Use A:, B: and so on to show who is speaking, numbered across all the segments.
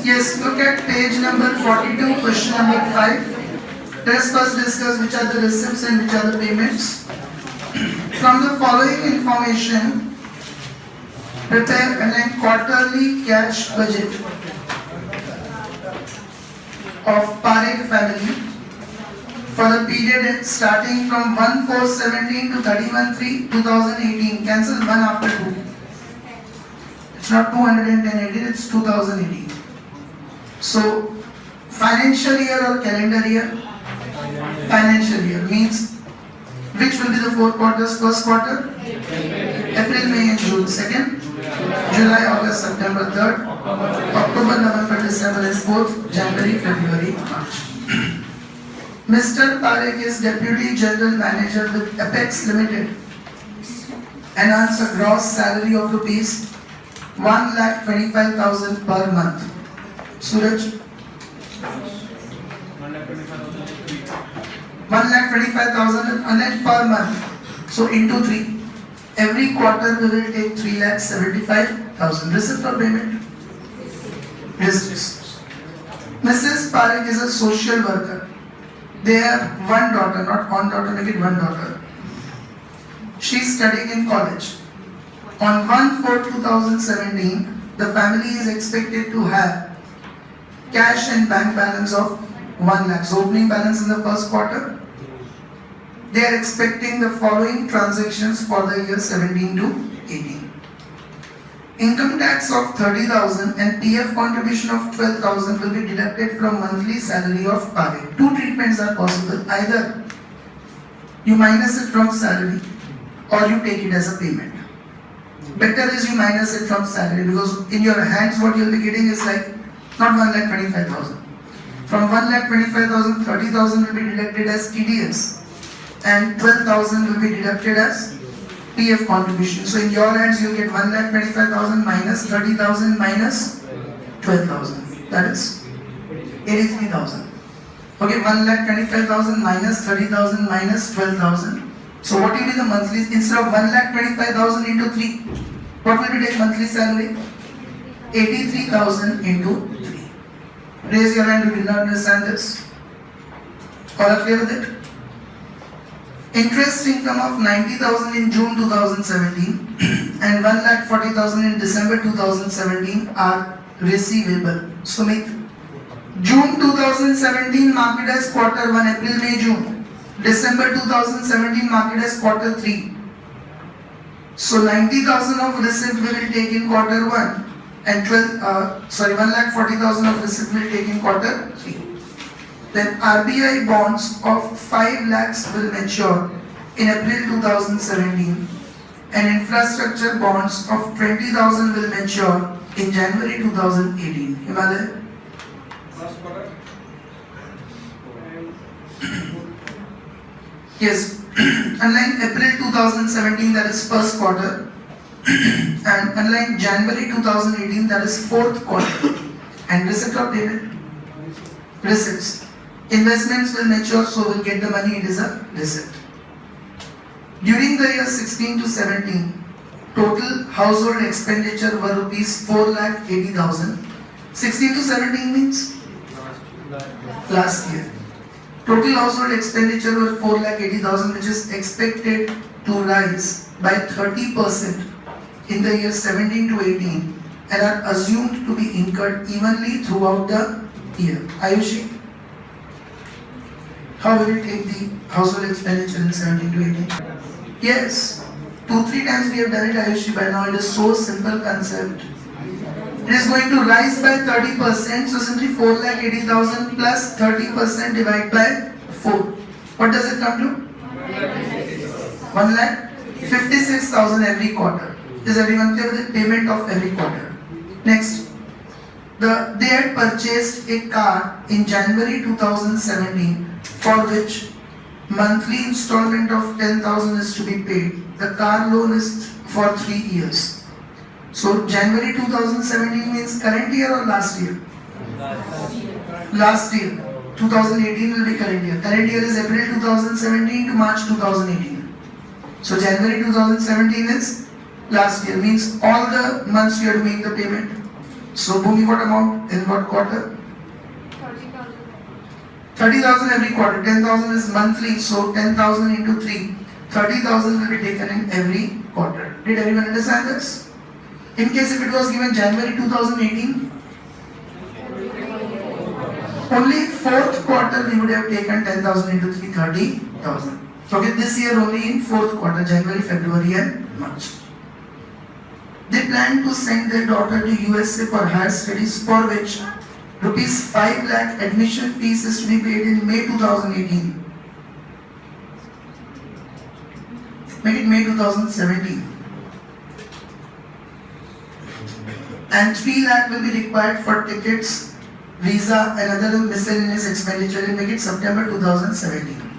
A: Yes, look at page number 42, question number 5. Let us first discuss which are the receipts and which are the payments. From the following information, prepare a quarterly cash budget of Parekh family for the period starting from 1/4/17 to 31/3/2018. Cancel 1 after 2. It's not 210/18, it's 2018. So, financial year or calendar year? Financial year means which will be the 4 quarters? First quarter? April, May and June. Second? July, August, September. Third? October, November, December and fourth? January, February, March. Mr. Parekh is Deputy General Manager with Apex Limited and earns a gross salary of rupees 1,25,000 per month. Suraj? 1,25,000 per month. So into 3. Every quarter we will take 3,75,000. Receipt or payment? Receipts. Mrs. Parekh is a social worker. They have one daughter, not one daughter, make it one daughter. She is studying in college. On 1/4/2017, the family is expected to have cash and bank balance of 1 lakh. So opening balance in the first quarter. They are expecting the following transactions for the year 17 to 18. Income tax of 30,000 and PF contribution of 12,000 will be deducted from monthly salary of Parekh. Two treatments are possible. Either you minus it from salary or you take it as a payment. Better is you minus it from salary because in your hands what you will be getting is like not 1,25,000. From 1,25,000, 30,000 will be deducted as TDS and 12,000 will be deducted as PF contribution. So in your hands you get 1,25,000 minus 30,000 minus 12,000. That is 83,000. Okay, 1,25,000 minus 30,000 minus 12,000. So what will be the monthly? Instead of 1,25,000 into 3, what will be the monthly salary? 83,000 into 3. Raise your hand if you did not understand this. All are clear with it? Interest income of 90,000 in June 2017 and 1,40,000 in December 2017 are receivable. Sumit, June 2017 marked as quarter 1, April, May, June. December 2017 marked as quarter 3. So 90,000 of receipt we will take in quarter 1 and 1,40,000 of receipt will take in quarter 3. Then RBI bonds of 5 lakhs will mature in April 2017 and infrastructure bonds of 20,000 will mature in January 2018. Himalaya? Yes, unlike April 2017 that is first quarter and unlike January 2018 that is fourth quarter. And receipt or payment? Receipts. Investments will mature, so we'll get the money, it is a receipt. During the year 16 to 17, total household expenditure were rupees 4,80,000. 16 to 17 means? Last year. Total household expenditure were 4,80,000, which is expected to rise by 30% in the year 17 to 18 and are assumed to be incurred evenly throughout the year. Ayushi? How will you take the household expenditure in 17 to 18? Yes, 2-3 times we have done it, Ayushi, by now. It is so simple concept. It is going to rise by 30%, so simply 4,80,000 plus 30% divided by 4. What does it come to? 1,56,000 every quarter. Is everyone clear with the payment of every quarter? Next. They had purchased a car in January 2017 for which monthly installment of 10,000 is to be paid. The car loan is for 3 years. So January 2017 means current year or last year? Last year. 2018 will be current year. Current year is April 2017 to March 2018. So January 2017 is last year, means all the months you have to make the payment. So Bhumi, what amount in what quarter? 30,000 every quarter. 10,000 is monthly, so 10,000 into 3. 30,000 will be taken in every quarter. Did everyone understand this? In case if it was given January 2018, only fourth quarter we would have taken 10,000 into 3, 30,000. Okay, this year only in fourth quarter, January, February and March. They plan to send their daughter to USA for higher studies, for which rupees 5 lakh admission fees is to be paid in May 2018. Make it May 2017. And 3 lakh will be required for tickets, visa and other miscellaneous expenditure, and make it September 2017.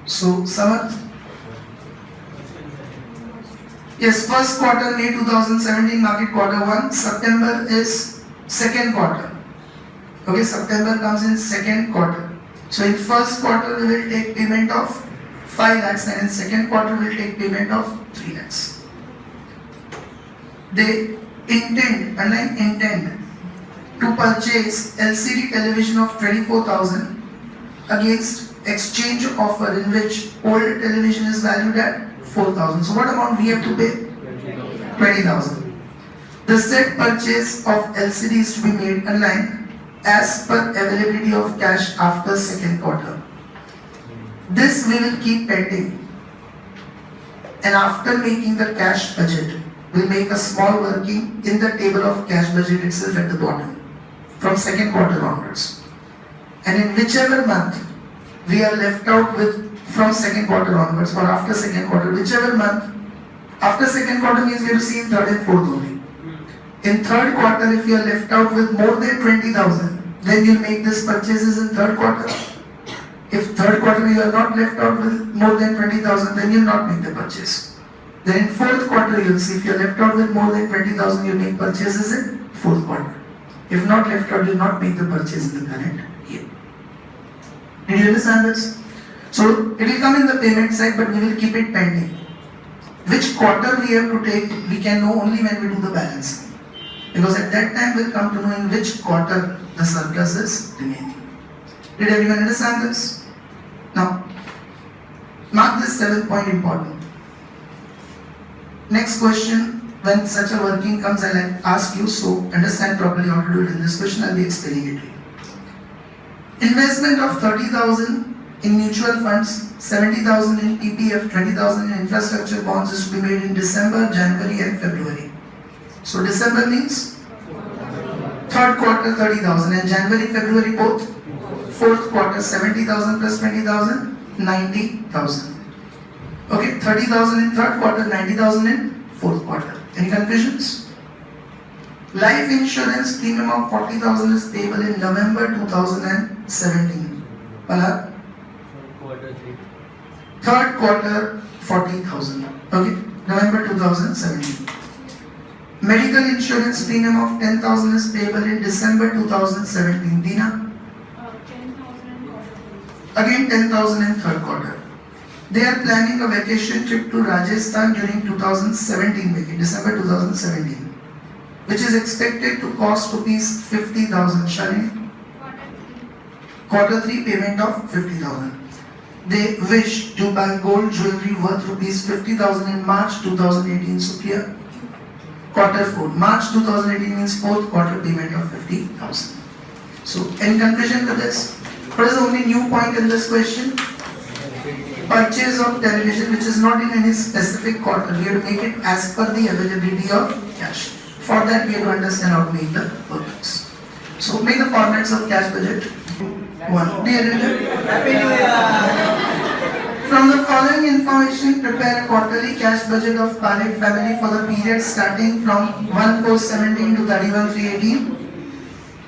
A: So, Samarth? Yes, first quarter May 2017, market quarter 1. September is second quarter. Okay, September comes in second quarter. So in first quarter we will take payment of 5 lakhs and in second quarter we will take payment of 3 lakhs. They intend to purchase LCD television of 24,000 against exchange offer in which old television is valued at 4,000. So what amount we have to pay? 20,000. The said purchase of LCD is to be made online as per availability of cash after second quarter. This we will keep pending, and after making the cash budget, we'll make a small working in the table of cash budget itself at the bottom from second quarter onwards. And in whichever month we are left out with from second quarter onwards or after second quarter, whichever month, after second quarter means we have to see in third and fourth only. In third quarter, if you are left out with more than 20,000, then you make these purchases in third quarter. If third quarter you are not left out with more than 20,000, then you will not make the purchase. Then in fourth quarter you will see if you are left out with more than 20,000, you make purchases in fourth quarter. If not left out, you will not make the purchase in the current year. Did you understand this? So it will come in the payment side, but we will keep it pending. Which quarter we have to take, we can know only when we do the balancing. Because at that time we'll come to know in which quarter the surplus is remaining. Did everyone understand this? Now, mark this 7th point important. Next question, when such a working comes, I'll ask you, so understand properly how to do it in this question, I'll be explaining it to you. Investment of 30,000 in mutual funds, 70,000 in PPF, 20,000 in infrastructure bonds is to be made in December, January and February. So December means third quarter 30,000 and January, February both fourth quarter 70,000 plus 20,000, 90,000. Okay, 30,000 in third quarter, 90,000 in fourth quarter. Any confusions? Life insurance premium of 40,000 is payable in November 2017. Palak? Third quarter 40,000. Okay, November 2017. Medical insurance premium of 10,000 is payable in December 2017. Dina?
B: 10,000.
A: Again 10,000 in third quarter. They are planning a vacation trip to Rajasthan during 2017, December 2017, which is expected to cost rupees 50,000. Shalini? Quarter 3 payment of 50,000. They wish to buy gold jewelry worth rupees 50,000 in March 2018. Supriya? Quarter 4. March 2018 means fourth quarter payment of 50,000. So, any confusion with this? What is the only new point in this question? Purchase of television, which is not in any specific quarter. We have to make it as per the availability of cash. For that, we have to understand how to make the workings. So, make the formats of cash budget. 1. Dear Linda,
C: Happy New Year!
A: from the following information, prepare a quarterly cash budget of Parekh family for the period starting from 1/4/17 to 31/3/18.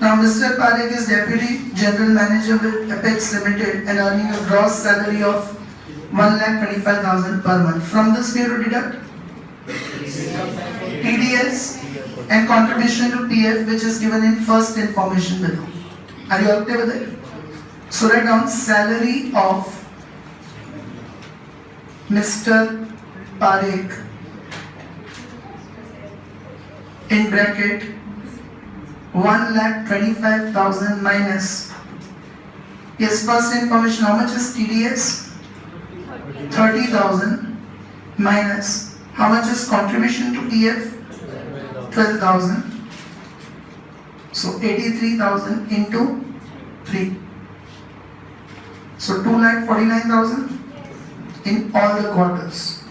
A: Now, Mr. Parekh is Deputy General Manager with Apex Limited and earning a gross salary of 1,25,000 per month. From this, we have to deduct TDS and contribution to PF, which is given in first information below. Are you okay with it? So write down salary of Mr. Parekh in bracket 1,25,000 minus. Yes, first information, how much is TDS? 30,000 minus. How much is contribution to PF? 12,000. So 83,000 into 3. So 2,49,000 in all the quarters.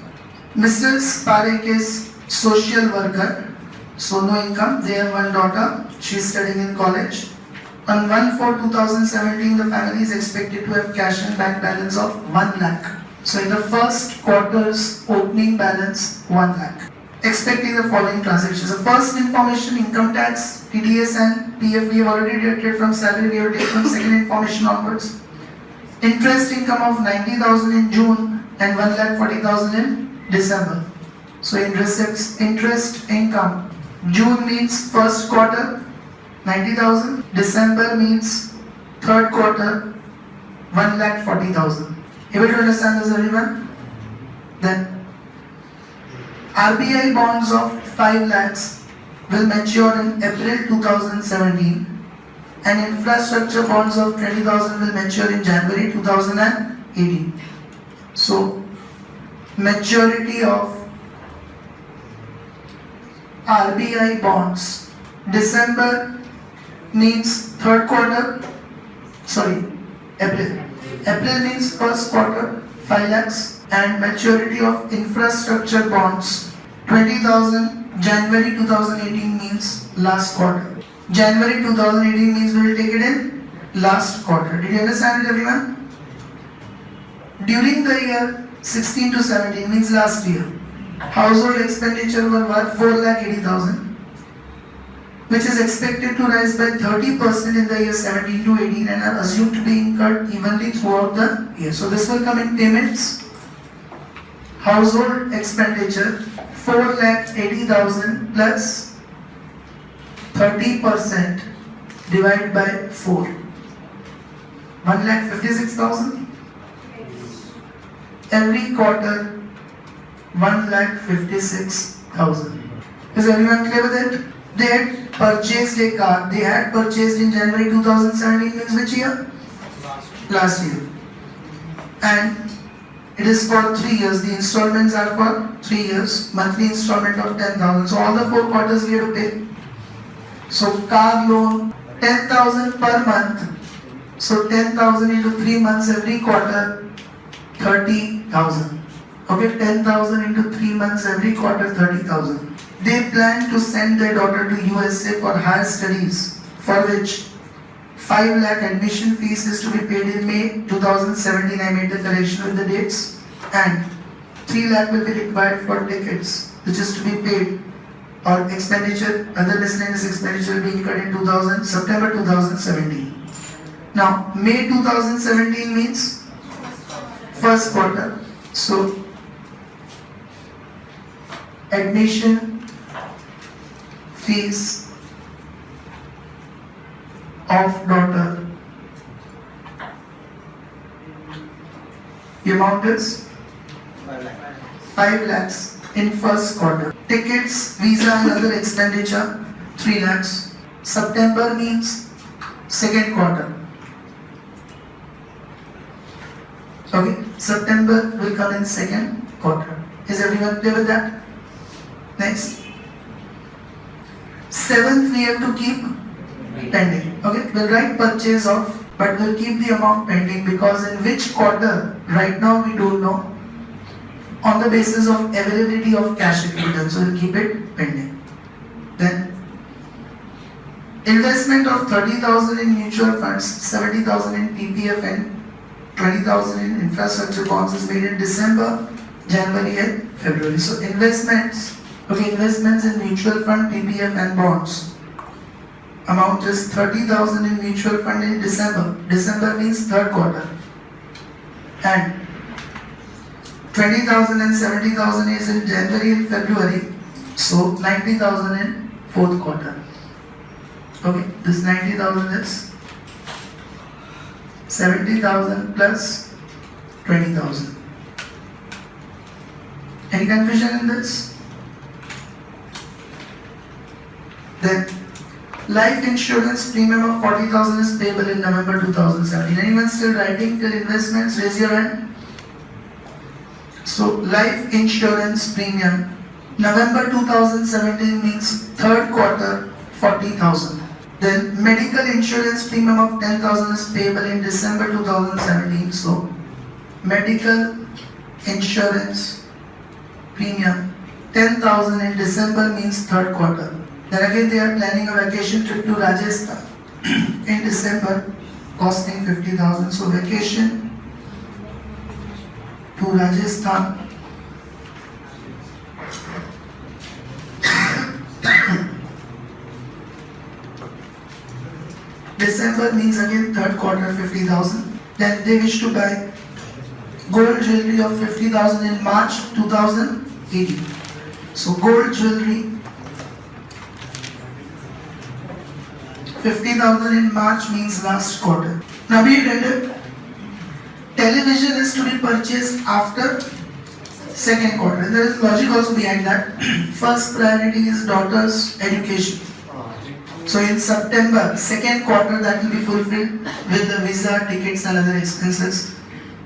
A: Mrs. Parekh is social worker. So no income. They have one daughter. She is studying in college. On 1/4/2017, the family is expected to have cash and bank balance of 1 lakh. So in the first quarter's opening balance, 1 lakh. Expecting the following transactions. The first information, income tax, TDS and PF we have already deducted from salary, we have taken from second information onwards. Interest income of 90,000 in June and 1,40,000 in December. So in receipts, interest income, June means first quarter, 90,000. December means third quarter, 1,40,000. Able to understand this, everyone? Then RBI bonds of 5 lakhs will mature in April 2017 and infrastructure bonds of 20,000 will mature in January 2018. So maturity of RBI bonds, December means third quarter, April. April means first quarter, 5 lakhs, and maturity of infrastructure bonds, 20,000, January 2018 means last quarter. January 2018 means we will take it in last quarter. Did you understand it, everyone? During the year 16 to 17 means last year, household expenditure were worth 4,80,000, which is expected to rise by 30% in the year 17 to 18 and are assumed to be incurred evenly throughout the year. So this will come in payments. Household expenditure 4,80,000 plus 30% divided by 4. 1,56,000. Every quarter 1,56,000. Is everyone clear with it? They had purchased a car. They had purchased in January 2017 means which year? Last year. And it is for 3 years. The installments are for 3 years. Monthly installment of 10,000. So all the 4 quarters we have to pay. So car loan 10,000 per month. So 10,000 into 3 months every quarter, 30,000. Okay, 10,000 into 3 months every quarter, 30,000. They plan to send their daughter to USA for higher studies, for which 5 lakh admission fees is to be paid in May 2017. I made the correction with the dates. And 3 lakh will be required for tickets, which is to be paid, or expenditure, other miscellaneous expenditure will be incurred in September 2017. Now, May 2017 means first quarter. So, admission fees of daughter. The amount is 5 lakhs in first quarter. Tickets, visa and other expenditure 3 lakhs. September means second quarter. Okay, September will come in second quarter. Is everyone clear with that? Next. 7th we have to keep pending. Okay, we'll write purchase of, but we'll keep the amount pending because in which quarter right now we don't know, on the basis of availability of cash equivalent. So we'll keep it pending. Then investment of 30,000 in mutual funds, 70,000 in PPF and 20,000 in infrastructure bonds is made in December, January and February. So investments, okay, investments in mutual fund, PPF and bonds. Amount is 30,000 in mutual fund in December. December means third quarter. And 20,000 and 70,000 is in January and February. So 90,000 in fourth quarter. Okay, this 90,000 is 70,000 plus 20,000. Any confusion in this? Then life insurance premium of 40,000 is payable in November 2017. Anyone still writing till investments? Raise your hand. So life insurance premium November 2017 means third quarter 40,000. Then medical insurance premium of 10,000 is payable in December 2017. So medical insurance premium 10,000 in December means third quarter. Then again they are planning a vacation trip to Rajasthan in December costing 50,000. So vacation to Rajasthan December means again third quarter 50,000. Then they wish to buy gold jewelry of 50,000 in March 2018. So gold jewelry 50,000 in March means last quarter. Now be attentive. Television is to be purchased after second quarter. And there is logic also behind that. First priority is daughter's education. So in September, second quarter that will be fulfilled with the visa, tickets and other expenses.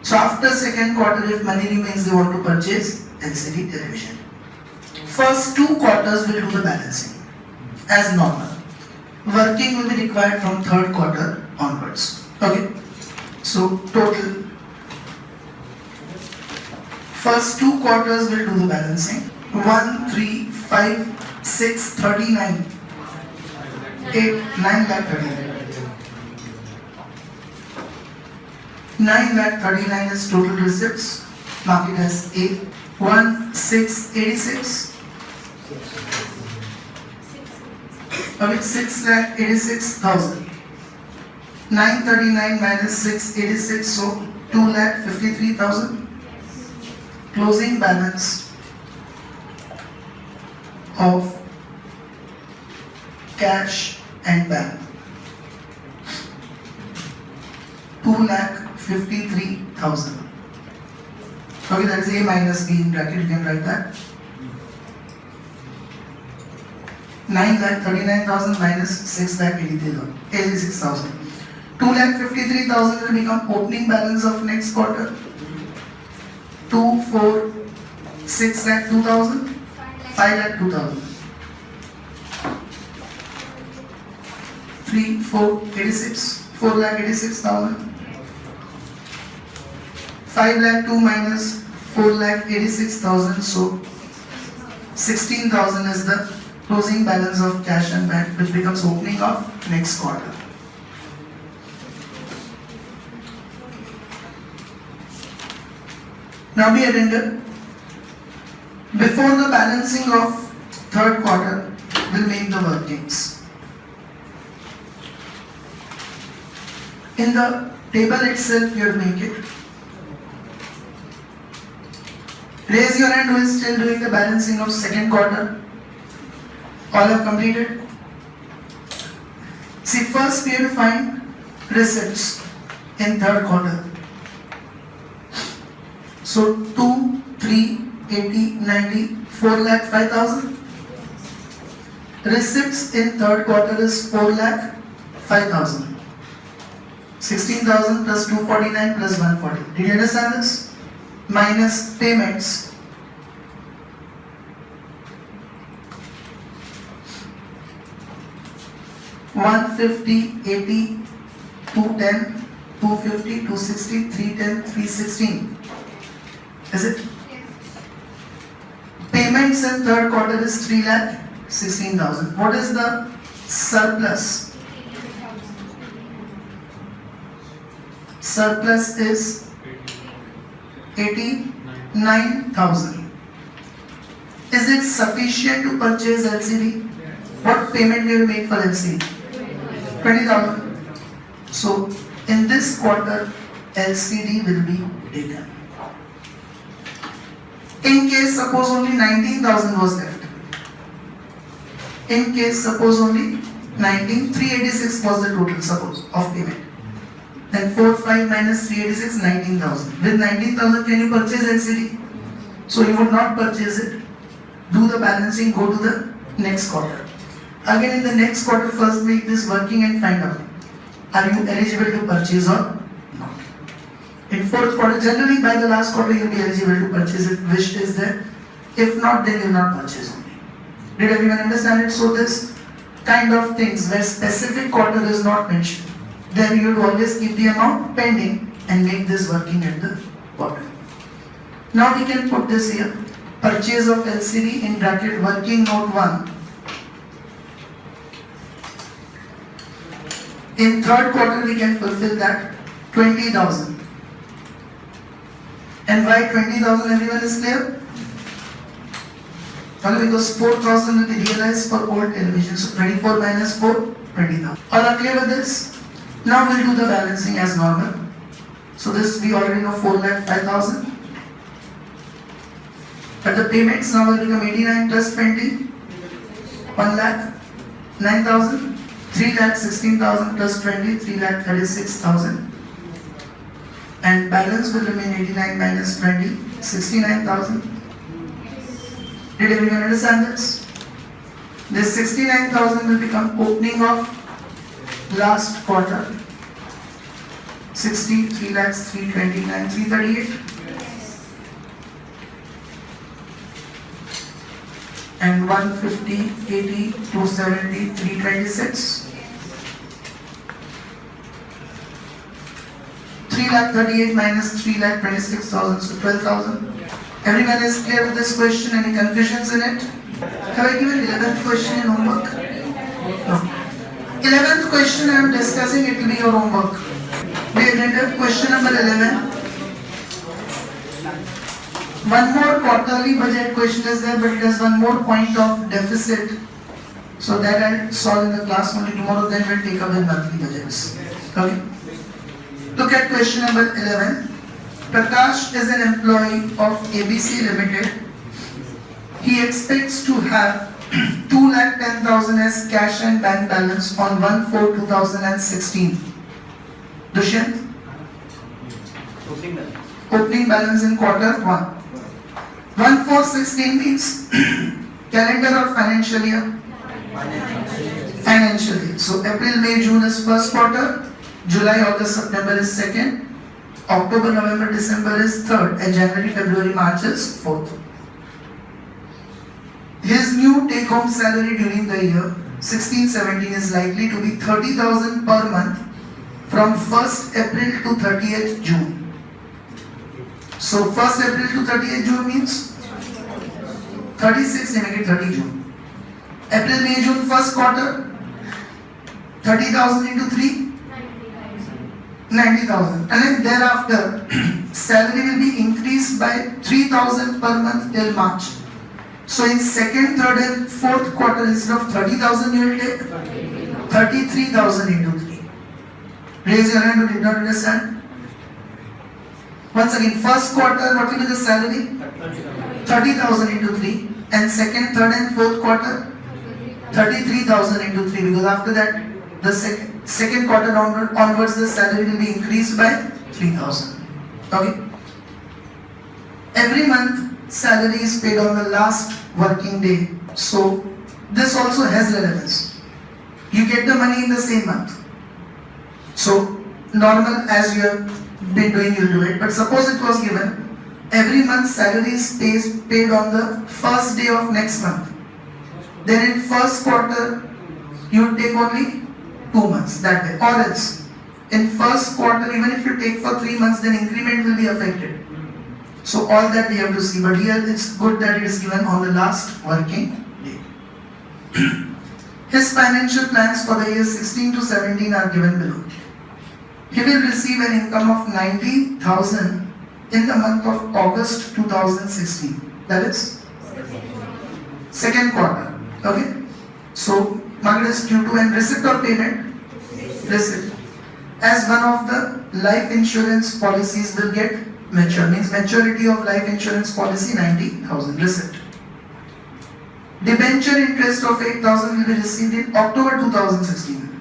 A: So after second quarter, if money remains, they want to purchase LCD television. First 2 quarters will do the balancing as normal. Working will be required from third quarter onwards. Okay. So total first 2 quarters will do the balancing. 1, 3, 5, 6, 39. 8, 9 lakh 39. 9 lakh 39 is total receipts. Mark it as A. 1, 6, 86. Okay, 6 lakh 86,000. 939 minus 686, so 2 lakh 53,000. Closing balance of cash and bank 2,53,000. Okay, that is A minus B in bracket, you can write that. 9,39,000 minus 6,86,000. 2,53,000 will become opening balance of next quarter. 2, 4, 6,02,000, 5,02,000. 3, 4, 86, 4,86,000. 5,02,000 minus 4,86,000, so 16,000 is the closing balance of cash and bank, which becomes opening of next quarter. Now be attentive. Before the balancing of third quarter, we'll make the workings. In the table itself, you'll make it. Raise your hand who is still doing the balancing of second quarter. All have completed. See, first we have to find receipts in third quarter. So 2, 3, 80, 90, 4 lakh 5,000. Receipts in third quarter is 4 lakh 5,000. 16,000 plus 249 plus 140. Did you understand this? Minus payments. $150, $80, $210, $250, $260, $310, $316. Is it? Payments in third quarter is 3,16,000. What is the surplus? Surplus is 89,000. Is it sufficient to purchase LCD? What payment will you make for LCD? 20,000. So in this quarter, LCD will be taken. In case suppose only 19,000 was left. In case suppose only 386 was the total suppose of payment. Then 4, 5 minus 386, 19,000. With 19,000 can you purchase LCD? So you would not purchase it. Do the balancing, go to the next quarter. Again in the next quarter, first make this working and find out, are you eligible to purchase or not. In fourth quarter, generally by the last quarter you'll be eligible to purchase if wish is there. If not, then you'll not purchase only. Did everyone understand it? So this kind of things where specific quarter is not mentioned, then you would always keep the amount pending and make this working at the bottom. Now we can put this here. Purchase of LCD in bracket working note 1. In third quarter we can fulfill that 20,000. And why 20,000, everyone is clear? Only because 4,000 will be realized for old television. So 24 minus 4, 20,000. All are clear with this? Now we'll do the balancing as normal. So this we already know 4,05,000. But the payments now will become 89 plus 20, 1,09,000, 3,16,000 plus 20, 3,36,000. And balance will remain 89 minus 20, 69,000. Did everyone understand this? This 69,000 will become opening of last quarter. 60, 3 lakhs, 329, 338. And 150, 80, 270, 326. 3,38,000 minus 3,26,000, so 12,000. Everyone is clear with this question? Any confusions in it? Have I given 11th question in homework? No. 11th question I am discussing, it will be your homework. We attended question number 11. One more quarterly budget question is there, but it has one more point of deficit. So that I'll solve in the class only tomorrow, then we'll take up the monthly budgets. Okay? Look at question number 11. Prakash is an employee of ABC Limited. He expects to have 2,10,000 as cash and bank balance on 1/4/2016. Dushyant? Opening balance in quarter 1. 1/4/16 means calendar or financial year? Financial year. So April, May, June is first quarter. July, August, September is second. October, November, December is third. And January, February, March is fourth. His new take-home salary during the year 16-17 is likely to be 30,000 per month from 1st April to 30th June. So 1st April to 30th June means 36, make it 30 June. April, May, June, first quarter, 30,000 into 3, 90,000. And then thereafter, salary will be increased by 3,000 per month till March. So in second, third and fourth quarter, instead of 30,000 you will take 33,000 into 3. Raise your hand who did not understand. Once again, first quarter, what will be the salary? 30,000 into 3. And second, third and fourth quarter, 33,000 into 3. Because after that, the second quarter onwards, the salary will be increased by 3,000. Okay? Every month, salary is paid on the last working day. So, this also has relevance. You get the money in the same month. So, normal as you have been doing, you'll do it. But suppose it was given, every month salary is paid on the first day of next month. Then in first quarter, you take only 2 months that way. Or else, in first quarter, even if you take for 3 months, then increment will be affected. So all that we have to see. But here it's good that it is given on the last working day. His financial plans for the years 16 to 17 are given below. He will receive an income of 90,000 in the month of August 2016. That is second quarter. Okay? So, market is Q2 and receipt or payment? Receipt. As one of the life insurance policies will get mature, means maturity of life insurance policy 90,000 receipt. Debenture interest of 8,000 will be received in October 2016.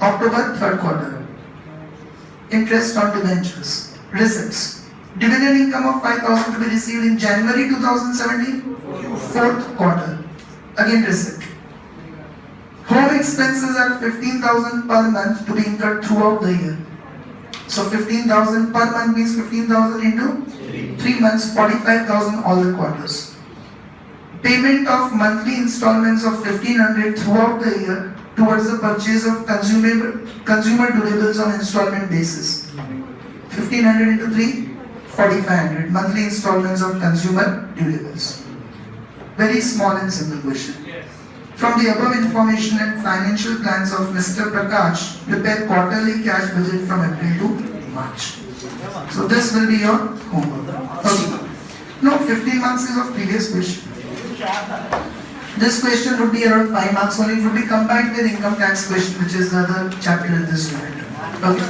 A: October third quarter. Interest on debentures. Receipts. Dividend income of 5,000 to be received in January 2017. Fourth quarter. Again receipt. Home expenses are 15,000 per month to be incurred throughout the year. So 15,000 per month means 15,000 into 3 months, 45,000 all the quarters. Payment of monthly installments of 1,500 throughout the year towards the purchase of consumer durables on installment basis. 1,500 into 3, 4,500 monthly installments of consumer durables. Very small and simple question. From the above information and financial plans of Mr. Prakash, prepare quarterly cash budget from April to March. So this will be your homework. Okay. No, 15 marks is of previous question. This question would be around 5 marks only. It would be combined with income tax question, which is the other chapter in this unit. Okay.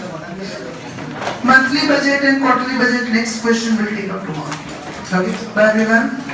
A: Monthly budget and quarterly budget, next question will take up tomorrow. Okay. Bye everyone.